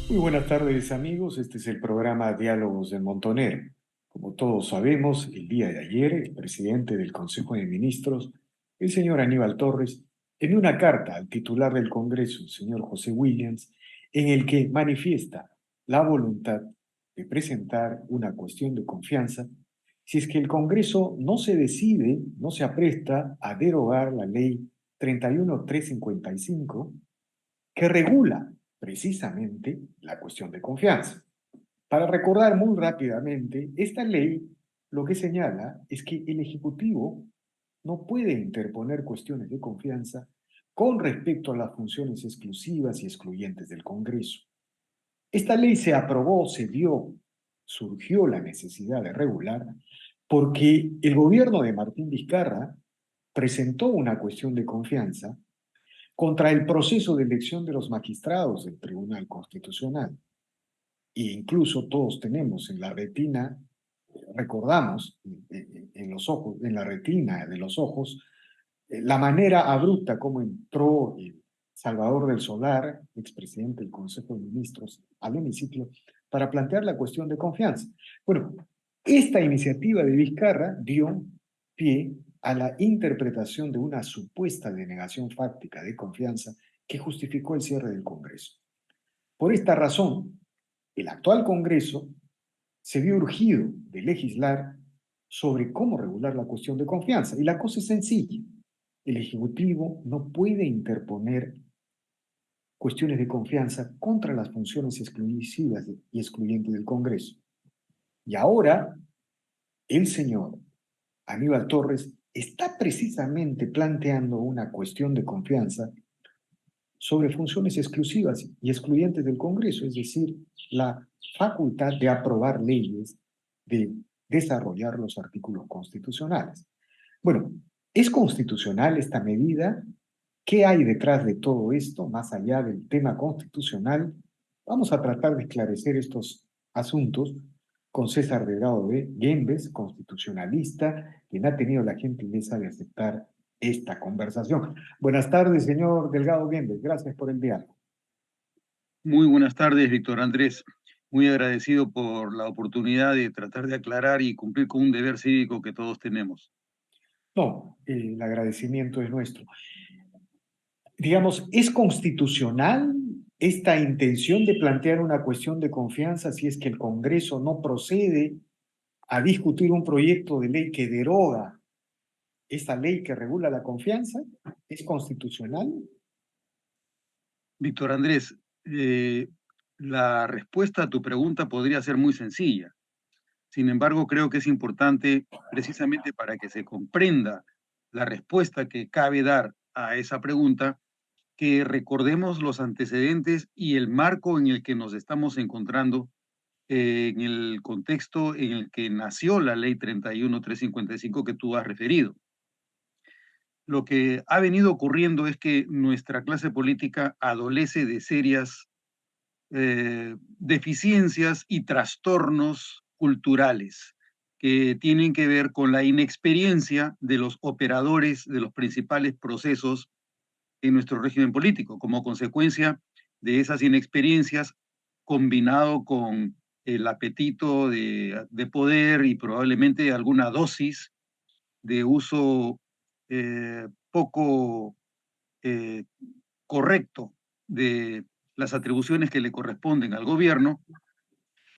Muy buenas tardes, amigos. Este es el programa Diálogos del Montonero. Como todos sabemos, el día de ayer, el presidente del Consejo de Ministros, el señor Aníbal Torres, envió una carta al titular del Congreso, el señor José Williams, en el que manifiesta la voluntad de presentar una cuestión de confianza si es que el Congreso no se decide, no se apresta a derogar la ley 31355 que regula precisamente la cuestión de confianza. Para recordar muy rápidamente, esta ley lo que señala es que el Ejecutivo no puede interponer cuestiones de confianza con respecto a las funciones exclusivas y excluyentes del Congreso. Esta ley se aprobó, se dio, surgió la necesidad de regular porque el gobierno de Martín Vizcarra presentó una cuestión de confianza contra el proceso de elección de los magistrados del Tribunal Constitucional. E incluso todos tenemos en la retina, recordamos en los ojos, en la retina de los ojos, la manera abrupta como entró Salvador del Solar, expresidente del Consejo de Ministros, al hemiciclo para plantear la cuestión de confianza. Bueno, esta iniciativa de Vizcarra dio pie a la interpretación de una supuesta denegación fáctica de confianza que justificó el cierre del Congreso. Por esta razón, el actual Congreso se vio urgido de legislar sobre cómo regular la cuestión de confianza. Y la cosa es sencilla. El Ejecutivo no puede interponer cuestiones de confianza contra las funciones exclusivas y excluyentes del Congreso. Y ahora el señor Aníbal Torres está precisamente planteando una cuestión de confianza sobre funciones exclusivas y excluyentes del Congreso, es decir, la facultad de aprobar leyes, de desarrollar los artículos constitucionales. Bueno, ¿es constitucional esta medida? ¿Qué hay detrás de todo esto, más allá del tema constitucional? Vamos a tratar de esclarecer estos asuntos con César Delgado de Gembes, constitucionalista, quien ha tenido la gentileza de aceptar esta conversación. Buenas tardes, señor Delgado Gembes. Gracias por el diálogo. Muy buenas tardes, Víctor Andrés. Muy agradecido por la oportunidad de tratar de aclarar y cumplir con un deber cívico que todos tenemos. No, el agradecimiento es nuestro. Digamos, ¿es constitucional esta intención de plantear una cuestión de confianza si es que el Congreso no procede a discutir un proyecto de ley que deroga esta ley que regula la confianza? ¿Es constitucional? Víctor Andrés, la respuesta a tu pregunta podría ser muy sencilla. Sin embargo, creo que es importante, precisamente para que se comprenda la respuesta que cabe dar a esa pregunta, que recordemos los antecedentes y el marco en el que nos estamos encontrando en el contexto en el que nació la ley 31355 que tú has referido. Lo que ha venido ocurriendo es que nuestra clase política adolece de serias deficiencias y trastornos culturales que tienen que ver con la inexperiencia de los operadores de los principales procesos en nuestro régimen político. Como consecuencia de esas inexperiencias, combinado con el apetito de poder y probablemente alguna dosis de uso poco eh, correcto de las atribuciones que le corresponden al gobierno,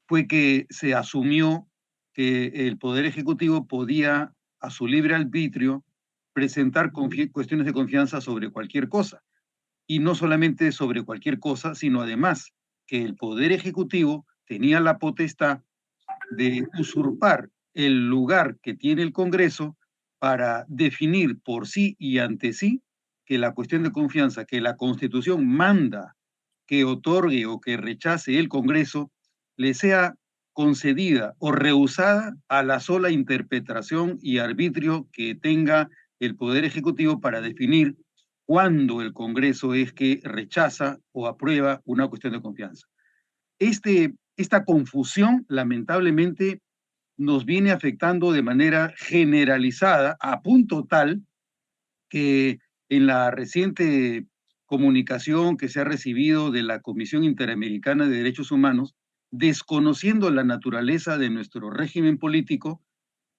fue que se asumió que el Poder Ejecutivo podía, a su libre arbitrio, presentar cuestiones de confianza sobre cualquier cosa. Y no solamente sobre cualquier cosa, sino además que el Poder Ejecutivo tenía la potestad de usurpar el lugar que tiene el Congreso para definir por sí y ante sí que la cuestión de confianza que la Constitución manda que otorgue o que rechace el Congreso le sea concedida o rehusada a la sola interpretación y arbitrio que tenga el Poder Ejecutivo para definir cuándo el Congreso es que rechaza o aprueba una cuestión de confianza. Esta confusión, lamentablemente, nos viene afectando de manera generalizada a punto tal que en la reciente comunicación que se ha recibido de la Comisión Interamericana de Derechos Humanos, desconociendo la naturaleza de nuestro régimen político,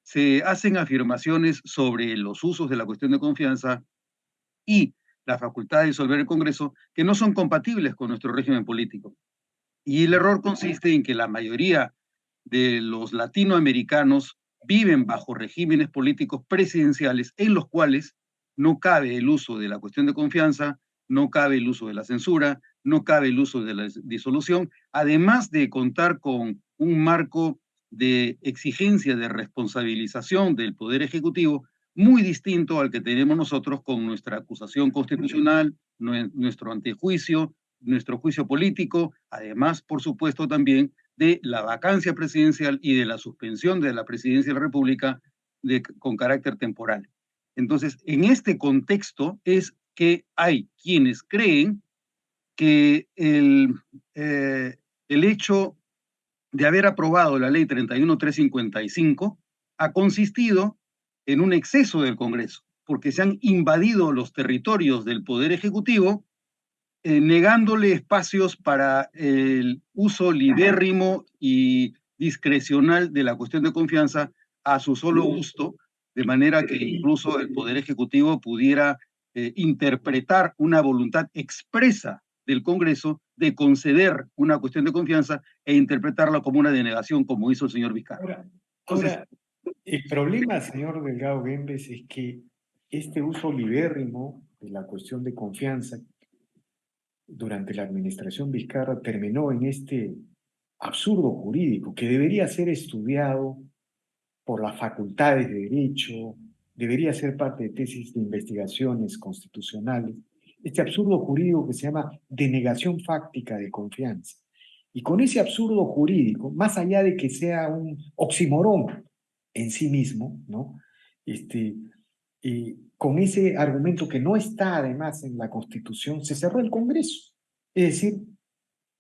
se hacen afirmaciones sobre los usos de la cuestión de confianza y la facultad de disolver el Congreso que no son compatibles con nuestro régimen político. Y el error consiste en que la mayoría de los latinoamericanos viven bajo regímenes políticos presidenciales en los cuales no cabe el uso de la cuestión de confianza, no cabe el uso de la censura, no cabe el uso de la disolución, además de contar con un marco de exigencia de responsabilización del Poder Ejecutivo muy distinto al que tenemos nosotros con nuestra acusación constitucional, nuestro antejuicio, nuestro juicio político, además, por supuesto, también de la vacancia presidencial y de la suspensión de la presidencia de la República con carácter temporal. Entonces, en este contexto es que hay quienes creen que el hecho de haber aprobado la ley 31355 ha consistido en un exceso del Congreso, porque se han invadido los territorios del Poder Ejecutivo, negándole espacios para el uso libérrimo y discrecional de la cuestión de confianza a su solo gusto, de manera que incluso el Poder Ejecutivo pudiera interpretar una voluntad expresa del Congreso de conceder una cuestión de confianza e interpretarla como una denegación, como hizo el señor Vizcarra. Ahora, el problema, señor Delgado Gembes, es que este uso libérrimo de la cuestión de confianza durante la administración Vizcarra terminó en este absurdo jurídico que debería ser estudiado por las facultades de Derecho, debería ser parte de tesis de investigaciones constitucionales, este absurdo jurídico que se llama denegación fáctica de confianza. Y con ese absurdo jurídico, más allá de que sea un oxímoron en sí mismo, ¿no? Con ese argumento que no está además en la Constitución, se cerró el Congreso. Es decir,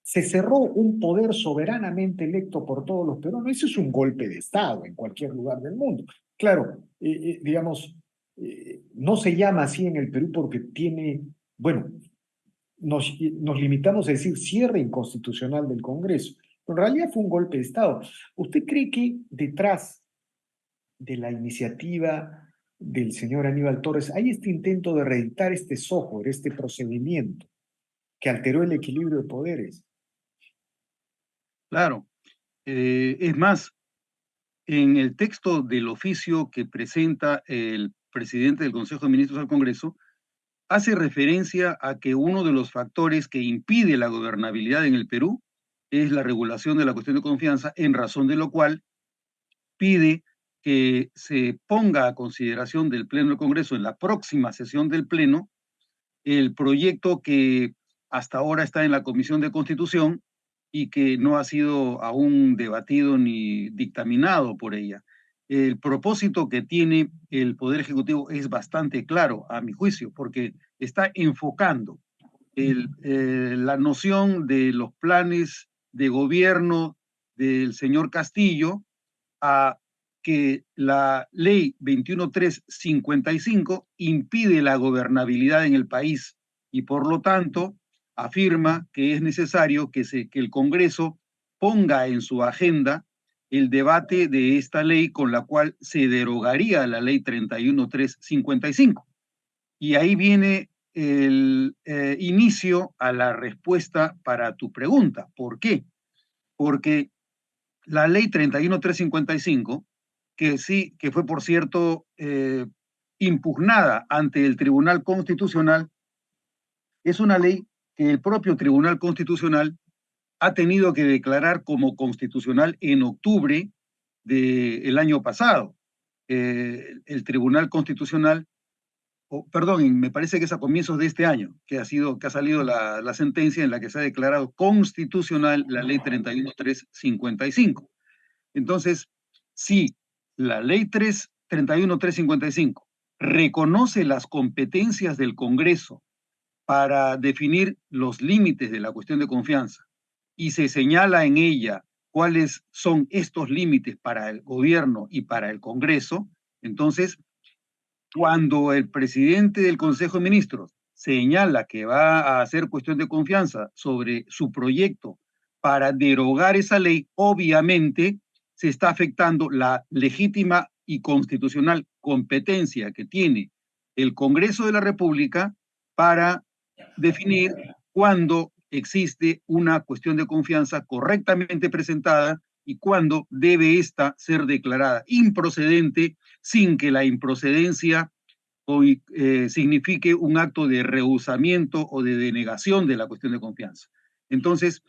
se cerró un poder soberanamente electo por todos los peruanos. Eso es un golpe de Estado en cualquier lugar del mundo. Claro, digamos, no se llama así en el Perú porque tiene, bueno, nos limitamos a decir cierre inconstitucional del Congreso, pero en realidad fue un golpe de Estado. ¿Usted cree que detrás de la iniciativa del señor Aníbal Torres hay este intento de reeditar este software, este procedimiento que alteró el equilibrio de poderes? Claro, es más, en el texto del oficio que presenta el presidente del Consejo de Ministros al Congreso, hace referencia a que uno de los factores que impide la gobernabilidad en el Perú es la regulación de la cuestión de confianza, en razón de lo cual pide que se ponga a consideración del Pleno del Congreso en la próxima sesión del Pleno el proyecto que hasta ahora está en la Comisión de Constitución y que no ha sido aún debatido ni dictaminado por ella. El propósito que tiene el Poder Ejecutivo es bastante claro, a mi juicio, porque está enfocando la noción de los planes de gobierno del señor Castillo a que la ley 21355 impide la gobernabilidad en el país y por lo tanto afirma que es necesario que el Congreso ponga en su agenda el debate de esta ley con la cual se derogaría la ley 31355. Y ahí viene el inicio a la respuesta para tu pregunta. ¿Por qué? Porque la ley 31355, que sí, que fue por cierto impugnada ante el Tribunal Constitucional, es una ley que el propio Tribunal Constitucional ha tenido que declarar como constitucional en octubre del año pasado. El Tribunal Constitucional, perdón, me parece que es a comienzos de este año que ha salido la sentencia en la que se ha declarado constitucional la ley 31355. Entonces, si la ley 31355 reconoce las competencias del Congreso para definir los límites de la cuestión de confianza y se señala en ella cuáles son estos límites para el gobierno y para el Congreso, entonces, cuando el presidente del Consejo de Ministros señala que va a hacer cuestión de confianza sobre su proyecto para derogar esa ley, obviamente se está afectando la legítima y constitucional competencia que tiene el Congreso de la República para definir cuándo existe una cuestión de confianza correctamente presentada y cuándo debe ésta ser declarada improcedente sin que la improcedencia signifique un acto de rehusamiento o de denegación de la cuestión de confianza. Entonces,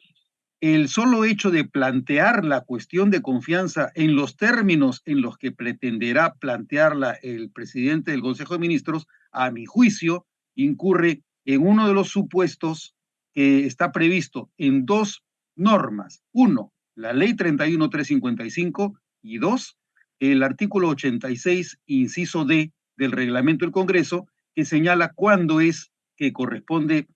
el solo hecho de plantear la cuestión de confianza en los términos en los que pretenderá plantearla el presidente del Consejo de Ministros, a mi juicio, incurre en uno de los supuestos que está previsto en dos normas. Uno, la ley 31355 y dos, el artículo 86, inciso D del reglamento del Congreso, que señala cuándo es que corresponde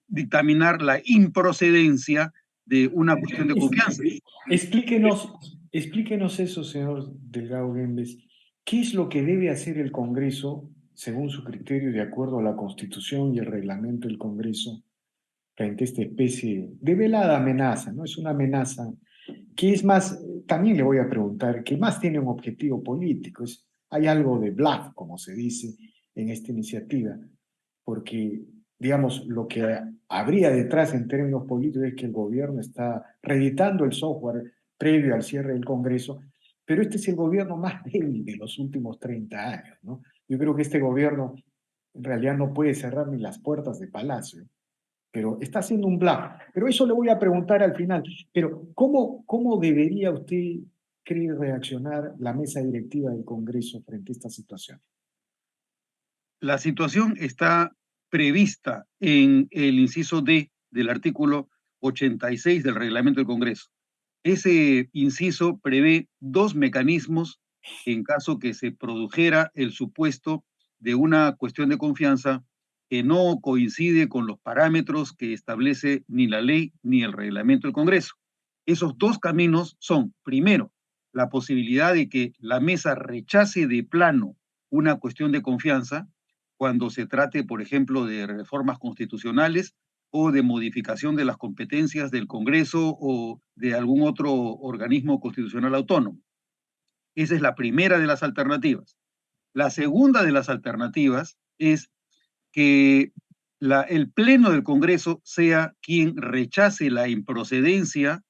dictaminar la improcedencia de una cuestión de confianza. Explíquenos, explíquenos eso, señor Delgado Guembes. ¿Qué es lo que debe hacer el Congreso, según su criterio, de acuerdo a la Constitución y el reglamento del Congreso, frente a esta especie de velada amenaza? ¿No? Es una amenaza que es más, también le voy a preguntar, que más tiene un objetivo político. Hay algo de bluff, como se dice en esta iniciativa, porque, digamos, lo que habría detrás en términos políticos es que el gobierno está reeditando el software previo al cierre del Congreso, pero este es el gobierno más débil de los últimos 30 años, ¿no? Yo creo que este gobierno en realidad no puede cerrar ni las puertas de Palacio, pero está haciendo un bluff. Pero eso le voy a preguntar al final. Pero ¿cómo debería usted, cree, reaccionar la mesa directiva del Congreso frente a esta situación? La situación está prevista en el inciso D del artículo 86 del reglamento del Congreso. Ese inciso prevé dos mecanismos en caso que se produjera el supuesto de una cuestión de confianza que no coincide con los parámetros que establece ni la ley ni el reglamento del Congreso. Esos dos caminos son, primero, la posibilidad de que la mesa rechace de plano una cuestión de confianza cuando se trate, por ejemplo, de reformas constitucionales o de modificación de las competencias del Congreso o de algún otro organismo constitucional autónomo. Esa es la primera de las alternativas. La segunda de las alternativas es que el Pleno del Congreso sea quien rechace la improcedencia,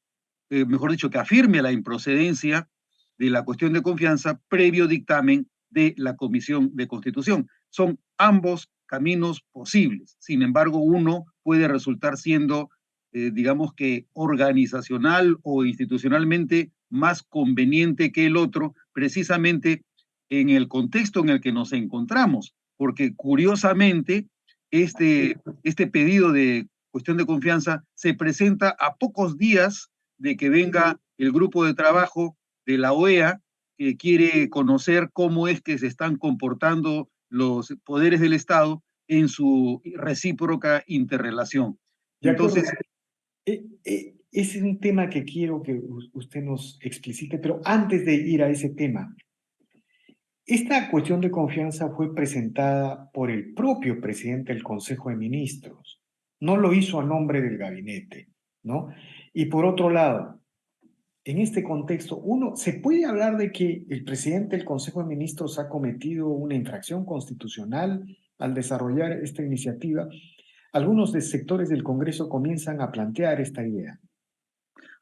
mejor dicho, que afirme la improcedencia de la cuestión de confianza previo dictamen de la Comisión de Constitución. Son ambos caminos posibles. Sin embargo, uno puede resultar siendo, digamos que organizacional o institucionalmente más conveniente que el otro, precisamente en el contexto en el que nos encontramos, porque curiosamente este pedido de cuestión de confianza se presenta a pocos días de que venga el grupo de trabajo de la OEA que quiere conocer cómo es que se están comportando los poderes del Estado en su recíproca interrelación. De acuerdo. Entonces, Ese es un tema que quiero que usted nos explicite, pero antes de ir a ese tema, esta cuestión de confianza fue presentada por el propio presidente del Consejo de Ministros. No lo hizo a nombre del gabinete, ¿no? Y por otro lado, en este contexto, ¿se puede hablar de que el presidente del Consejo de Ministros ha cometido una infracción constitucional al desarrollar esta iniciativa? Algunos de sectores del Congreso comienzan a plantear esta idea.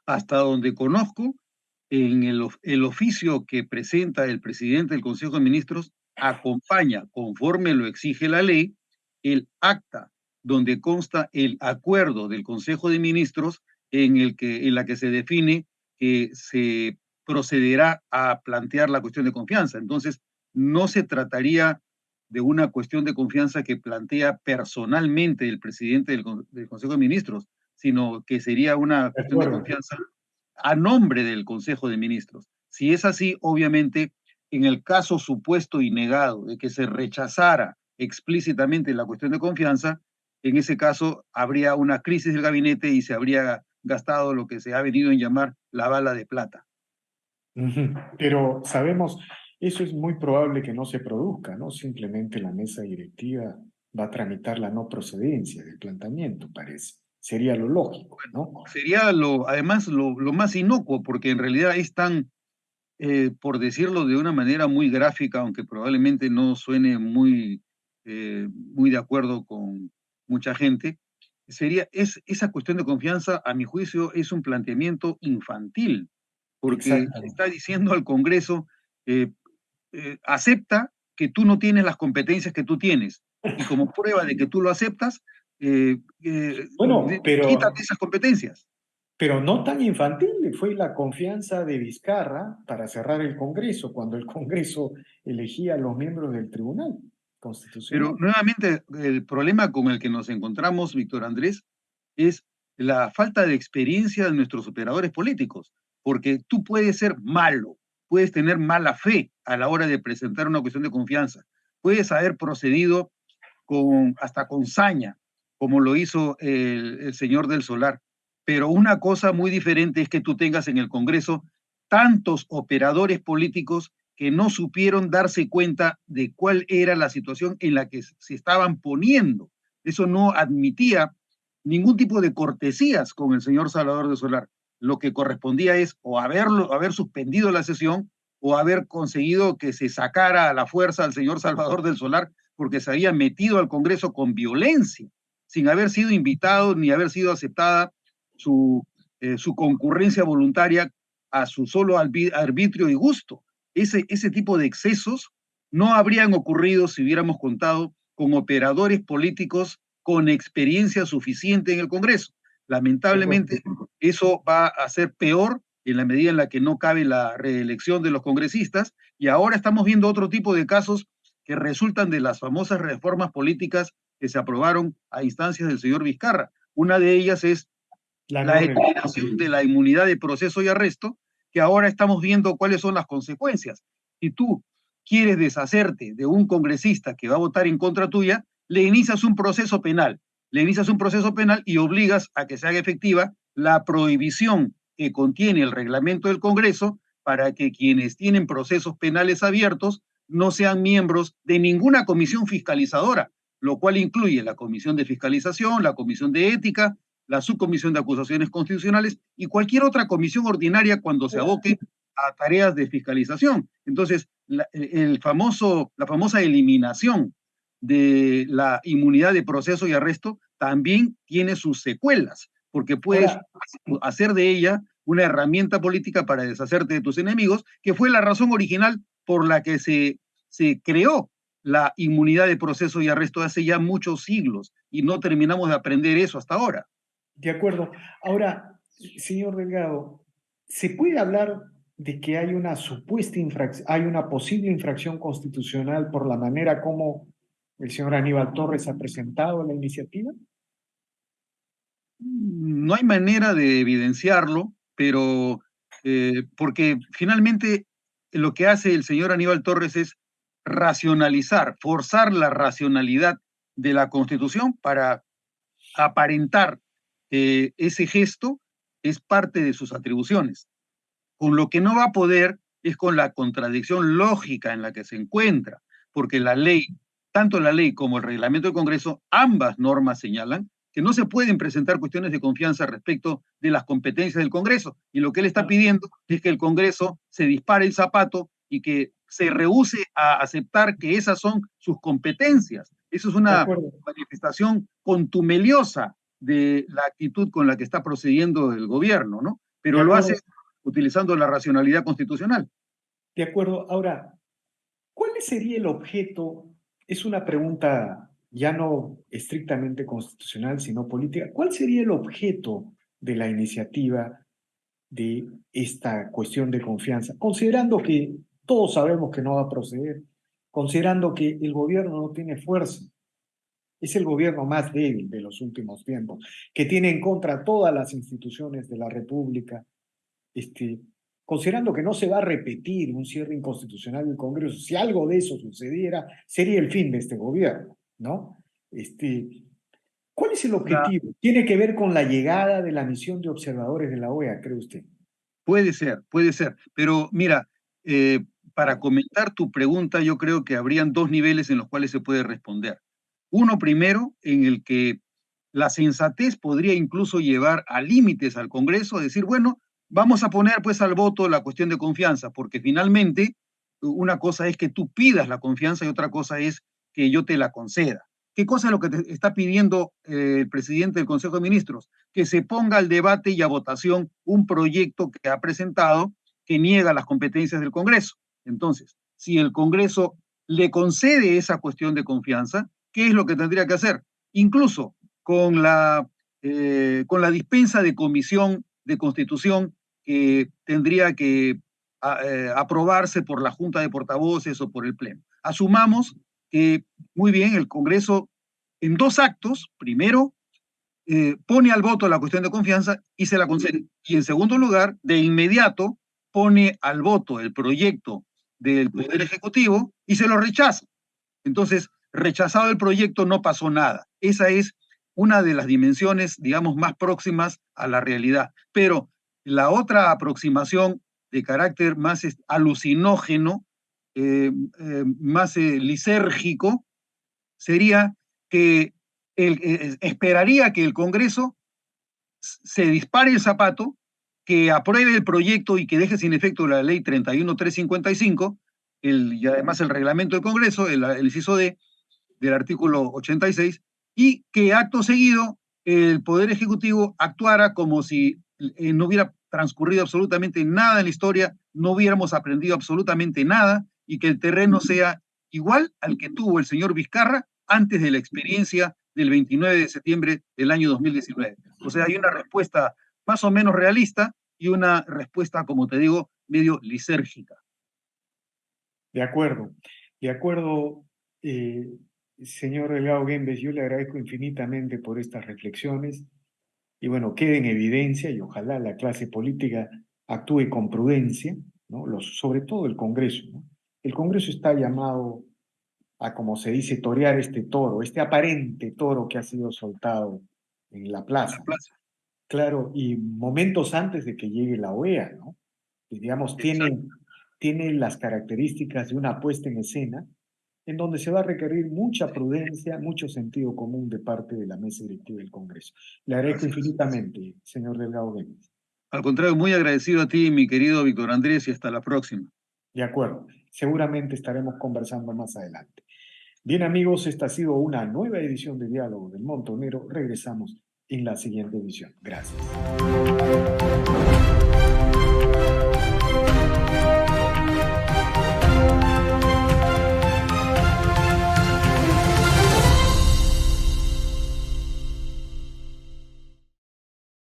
hasta donde conozco, en el oficio que presenta el presidente del Consejo de Ministros, acompaña, conforme lo exige la ley, el acta donde consta el acuerdo del Consejo de Ministros en la que se define que se procederá a plantear la cuestión de confianza. Entonces, no se trataría de una cuestión de confianza que plantea personalmente el presidente del Consejo de Ministros, sino que sería una De cuestión de acuerdo. confianza a nombre del Consejo de Ministros. Si es así, obviamente, en el caso supuesto y negado de que se rechazara explícitamente la cuestión de confianza, en ese caso habría una crisis del gabinete y se habría gastado lo que se ha venido en llamar la bala de plata. Pero sabemos, Eso es muy probable que no se produzca, ¿no? Simplemente la mesa directiva va a tramitar la no procedencia del planteamiento, parece. Sería lo lógico, ¿no? Sería además lo más inocuo, porque en realidad es tan, por decirlo de una manera muy gráfica, aunque probablemente no suene muy de acuerdo con mucha gente, esa cuestión de confianza, a mi juicio, es un planteamiento infantil, porque le Exactamente. está diciendo al Congreso, eh, acepta que tú no tienes las competencias que tú tienes, y como prueba de que tú lo aceptas, Bueno, quítate esas competencias. pero no tan infantil fue la confianza de Vizcarra para cerrar el Congreso, cuando el Congreso elegía a los miembros del Tribunal Pero Constitucional. nuevamente, el problema con el que nos encontramos, Víctor Andrés, es la falta de experiencia de nuestros operadores políticos, porque tú puedes ser malo, puedes tener mala fe a la hora de presentar una cuestión de confianza, puedes haber procedido hasta con saña, como lo hizo el señor del Solar, pero una cosa muy diferente es que tú tengas en el Congreso tantos operadores políticos que no supieron darse cuenta de cuál era la situación en la que se estaban poniendo. Eso no admitía ningún tipo de cortesías con el señor Salvador de Solar. Lo que correspondía es o haber suspendido la sesión o haber conseguido que se sacara a la fuerza al señor Salvador del Solar porque se había metido al Congreso con violencia, sin haber sido invitado ni haber sido aceptada su, su concurrencia voluntaria a su solo arbitrio y gusto. Ese tipo de excesos no habrían ocurrido si hubiéramos contado con operadores políticos con experiencia suficiente en el Congreso. De acuerdo. Lamentablemente, eso va a ser peor en la medida en la que no cabe la reelección de los congresistas y ahora estamos viendo otro tipo de casos que resultan de las famosas reformas políticas que se aprobaron a instancias del señor Vizcarra. Una de ellas es La la no reelección. eliminación de la inmunidad de proceso y arresto, que ahora estamos viendo cuáles son las consecuencias. Si tú quieres deshacerte de un congresista que va a votar en contra tuya, le inicias un proceso penal. Le inicias un proceso penal y obligas a que se haga efectiva la prohibición que contiene el reglamento del Congreso para que quienes tienen procesos penales abiertos no sean miembros de ninguna comisión fiscalizadora, lo cual incluye la comisión de fiscalización, la comisión de ética, la subcomisión de acusaciones constitucionales y cualquier otra comisión ordinaria cuando se aboque a tareas de fiscalización. Entonces, la famosa eliminación de la inmunidad de proceso y arresto también tiene sus secuelas, porque puedes Ahora, hacer de ella una herramienta política para deshacerte de tus enemigos, que fue la razón original por la que se creó la inmunidad de proceso y arresto hace ya muchos siglos y no terminamos de aprender eso hasta ahora. de acuerdo. Ahora, señor Delgado, ¿se puede hablar de que hay una supuesta infracción, hay una posible infracción constitucional por la manera como el señor Aníbal Torres ha presentado la iniciativa? No hay manera de evidenciarlo, pero porque finalmente lo que hace el señor Aníbal Torres es racionalizar, forzar la racionalidad de la Constitución para aparentar que ese gesto es parte de sus atribuciones. Con lo que no va a poder es con la contradicción lógica en la que se encuentra, porque la ley, tanto la ley como el reglamento del Congreso, ambas normas señalan que no se pueden presentar cuestiones de confianza respecto de las competencias del Congreso. Y lo que él está pidiendo es que el Congreso se dispare el zapato y que se rehúse a aceptar que esas son sus competencias. Eso es De una acuerdo. manifestación contumeliosa de la actitud con la que está procediendo el gobierno, ¿no? De Pero lo hace acuerdo. utilizando la racionalidad constitucional. De acuerdo. Ahora, ¿cuál sería el objeto? Es una pregunta ya no estrictamente constitucional, sino política. ¿Cuál sería el objeto de la iniciativa de esta cuestión de confianza? Considerando que todos sabemos que no va a proceder, considerando que el gobierno no tiene fuerza, es el gobierno más débil de los últimos tiempos, que tiene en contra todas las instituciones de la República, este, considerando que no se va a repetir un cierre inconstitucional del Congreso, si algo de eso sucediera, sería el fin de este gobierno, ¿no? Este, ¿Cuál es el La, objetivo? ¿Tiene que ver con la llegada de la misión de observadores de la OEA, cree usted? puede ser, pero mira, para comentar tu pregunta, yo creo que habrían dos niveles en los cuales se puede responder. Uno primero, en el que la sensatez podría incluso llevar a límites al Congreso, a decir, bueno, vamos a poner pues al voto la cuestión de confianza, porque finalmente una cosa es que tú pidas la confianza y otra cosa es que yo te la conceda. ¿Qué cosa es lo que te está pidiendo el presidente del Consejo de Ministros? Que se ponga al debate y a votación un proyecto que ha presentado que niega las competencias del Congreso. Entonces, si el Congreso le concede esa cuestión de confianza, ¿qué es lo que tendría que hacer? Incluso con la dispensa de comisión de constitución que tendría que aprobarse por la Junta de Portavoces o por el Pleno. Asumamos que, muy bien, el Congreso en dos actos, primero, pone al voto la cuestión de confianza y se la concede. Y en segundo lugar, de inmediato, pone al voto el proyecto del Poder Ejecutivo y se lo rechaza. Entonces, rechazado el proyecto, no pasó nada. Esa es una de las dimensiones, digamos, más próximas a la realidad. Pero la otra aproximación de carácter más alucinógeno, más lisérgico, sería que esperaría que el Congreso se dispare el zapato, que apruebe el proyecto y que deje sin efecto la ley 31355, y además el reglamento del Congreso, el inciso D del artículo 86, y que acto seguido el Poder Ejecutivo actuara como si no hubiera transcurrido absolutamente nada en la historia, no hubiéramos aprendido absolutamente nada, y que el terreno sea igual al que tuvo el señor Vizcarra antes de la experiencia del 29 de septiembre del año 2019. O sea, hay una respuesta más o menos realista y una respuesta, como te digo, medio lisérgica. De acuerdo, de acuerdo, señor Delgado Guembes, yo le agradezco infinitamente por estas reflexiones y bueno, quede en evidencia y ojalá la clase política actúe con prudencia, ¿no? Sobre todo el Congreso, ¿no? El Congreso está llamado a, como se dice, torear este toro, este aparente toro que ha sido soltado en la plaza. Claro, y momentos antes de que llegue la OEA, ¿no? Y digamos, tiene las características de una puesta en escena en donde se va a requerir mucha prudencia, mucho sentido común de parte de la mesa directiva del Congreso. Le agradezco infinitamente, señor Delgado Guembes. Al contrario, muy agradecido a ti, mi querido Víctor Andrés, y hasta la próxima. De acuerdo, seguramente estaremos conversando más adelante. Bien amigos, esta ha sido una nueva edición de Diálogo del Montonero. Regresamos en la siguiente edición. Gracias.